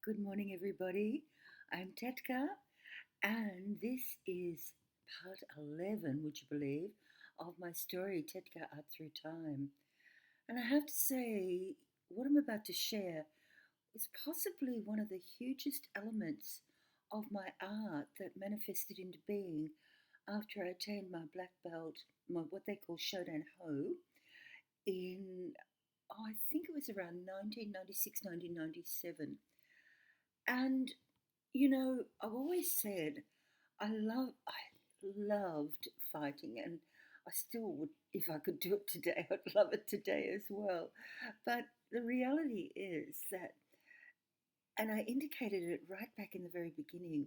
Good morning, everybody. I'm Tetka, and this is part 11, would you believe, of my story, tetkaART Through Time. And I have to say, what I'm about to share is possibly one of the hugest elements of my art that manifested into being after I attained my black belt, my what they call Shodan Ho, in, I think it was around 1996, 1997. And I've always said I loved fighting, and I still would, if I could do it today, I'd love it today as well. But the reality is that, and I indicated it right back in the very beginning,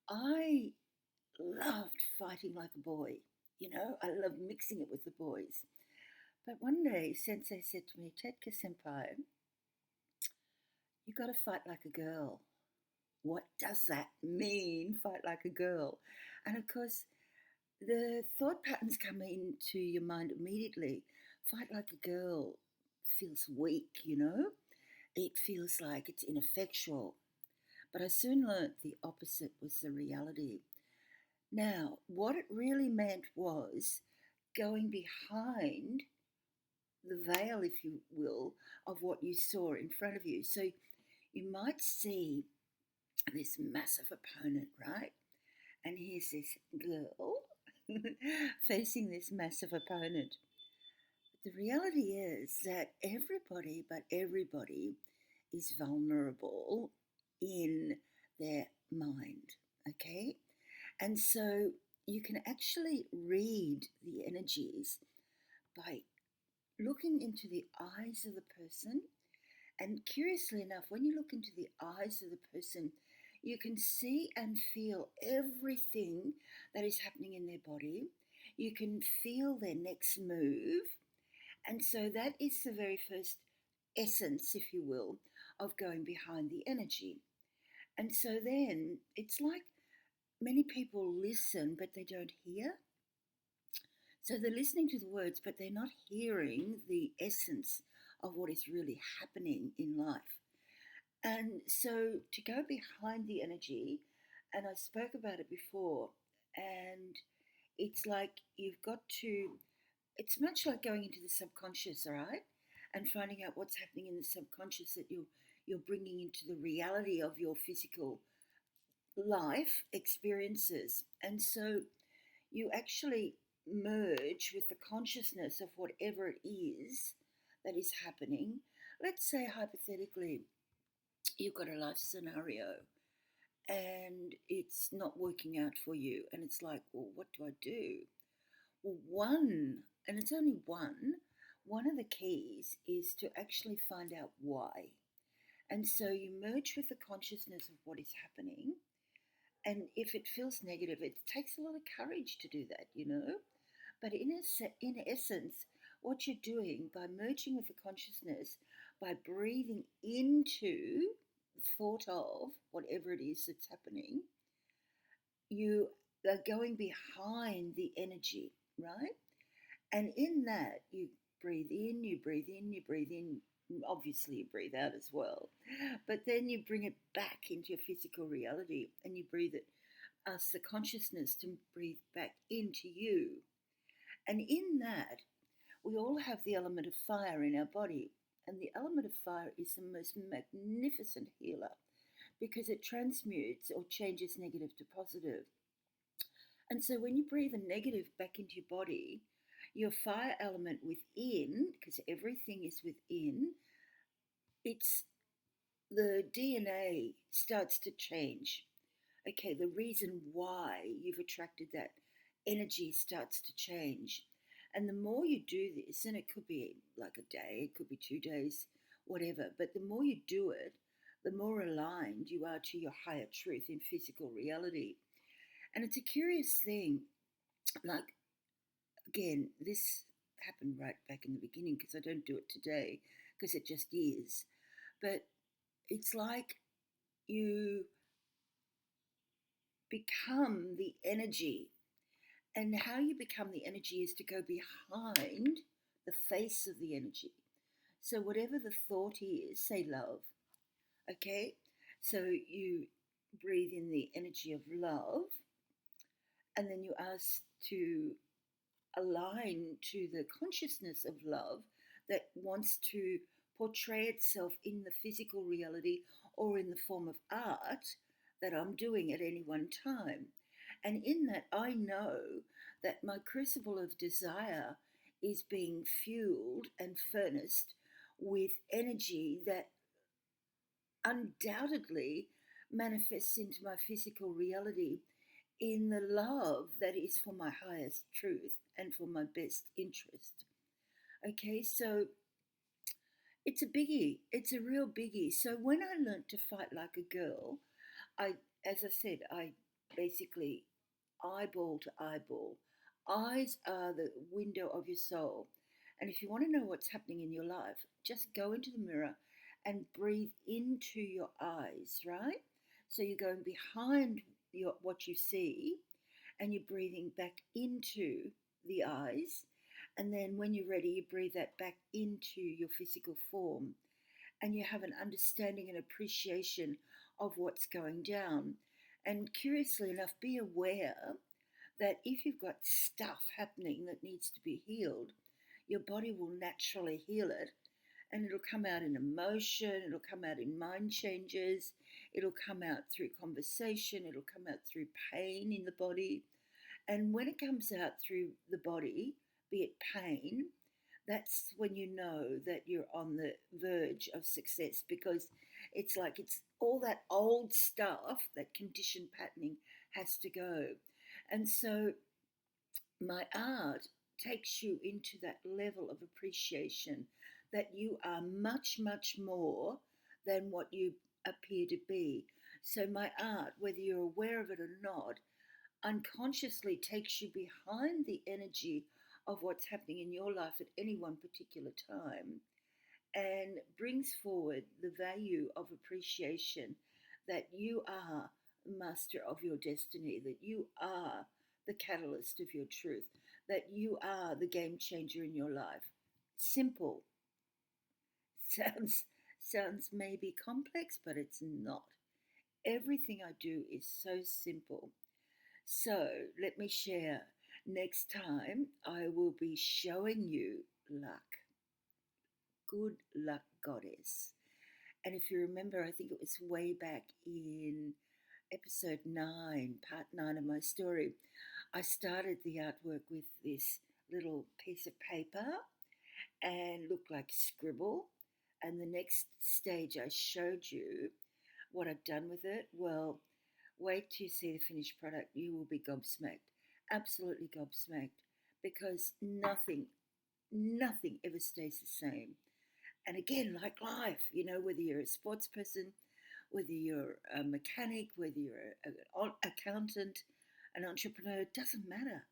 I loved fighting like a boy. I loved mixing it with the boys. But one day, Sensei said to me, Tetka Senpai, you got to fight like a girl. What does that mean, fight like a girl? And of course, the thought patterns come into your mind immediately. Fight like a girl feels weak. It feels like it's ineffectual. But I soon learnt the opposite was the reality. Now, what it really meant was going behind the veil, if you will, of what you saw in front of you. So you might see this massive opponent, right? And here's this girl facing this massive opponent. But the reality is that everybody is vulnerable in their mind, okay? And so you can actually read the energies by looking into the eyes of the person. And curiously enough, when you look into the eyes of the person, you can see and feel everything that is happening in their body. You can feel their next move. And so that is the very first essence, if you will, of going behind the energy. And so then it's like many people listen, but they don't hear. So they're listening to the words, but they're not hearing the essence of what is really happening in life. And so to go behind the energy, and I spoke about it before, and it's like you've got to, it's much like going into the subconscious, all right? And finding out what's happening in the subconscious that you're bringing into the reality of your physical life experiences. And so you actually merge with the consciousness of whatever it is that is happening. Let's say, hypothetically, you've got a life scenario and it's not working out for you, and it's like, well, what do I do? Well, and it's only one of the keys is to actually find out why. And so you merge with the consciousness of what is happening. And if it feels negative, it takes a lot of courage to do that. But in essence, what you're doing by merging with the consciousness, by breathing into the thought of whatever it is that's happening, you are going behind the energy, right? And in that, you breathe in, you breathe in, you breathe in. Obviously, you breathe out as well. But then you bring it back into your physical reality and you breathe it, ask the consciousness to breathe back into you. And in that, we all have the element of fire in our body. And the element of fire is the most magnificent healer because it transmutes or changes negative to positive. And so when you breathe a negative back into your body, your fire element within, because everything is within, it's the DNA starts to change. Okay, the reason why you've attracted that energy starts to change. And the more you do this, and it could be like a day, it could be 2 days, whatever, but the more you do it, the more aligned you are to your higher truth in physical reality. And it's a curious thing. Like, again, this happened right back in the beginning because I don't do it today because it just is. But it's like you become the energy. And how you become the energy is to go behind the face of the energy. So whatever the thought is, say love, okay? So you breathe in the energy of love, and then you ask to align to the consciousness of love that wants to portray itself in the physical reality or in the form of art that I'm doing at any one time. And in that, I know that my crucible of desire is being fueled and furnaced with energy that undoubtedly manifests into my physical reality in the love that is for my highest truth and for my best interest. Okay, so it's a biggie. It's a real biggie. So when I learned to fight like a girl, I, as I said, I basically eyeball to eyeball. Eyes are the window of your soul. And if you want to know what's happening in your life, just go into the mirror and breathe into your eyes, right? So you're going behind what you see, and you're breathing back into the eyes. And then when you're ready, you breathe that back into your physical form. And you have an understanding and appreciation of what's going down. And curiously enough, be aware that if you've got stuff happening that needs to be healed, your body will naturally heal it. And it'll come out in emotion, it'll come out in mind changes, it'll come out through conversation, it'll come out through pain in the body. And when it comes out through the body, be it pain, that's when you know that you're on the verge of success, because it's all that old stuff, that conditioned patterning has to go. And so my art takes you into that level of appreciation that you are much, much more than what you appear to be. So my art, whether you're aware of it or not, unconsciously takes you behind the energy of what's happening in your life at any one particular time, and brings forward the value of appreciation that you are master of your destiny, that you are the catalyst of your truth, that you are the game changer in your life. Simple. Sounds maybe complex, but it's not. Everything I do is so simple. So let me share. Next time, I will be showing you luck. Good luck, goddess. And if you remember, I think it was way back in episode 9, part 9 of my story, I started the artwork with this little piece of paper and looked like scribble. And the next stage I showed you what I've done with it. Well, wait till you see the finished product. You will be gobsmacked, absolutely gobsmacked, because nothing ever stays the same. And again, like life, whether you're a sports person, whether you're a mechanic, whether you're an accountant, an entrepreneur, it doesn't matter.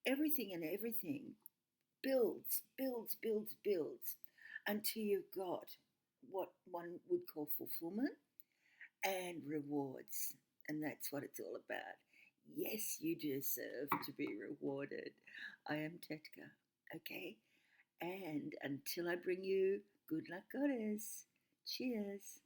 Everything and everything builds until you've got what one would call fulfillment and rewards. And that's what it's all about. Yes, you deserve to be rewarded. I am Tetka, okay? And until I bring you good luck, goddess, cheers.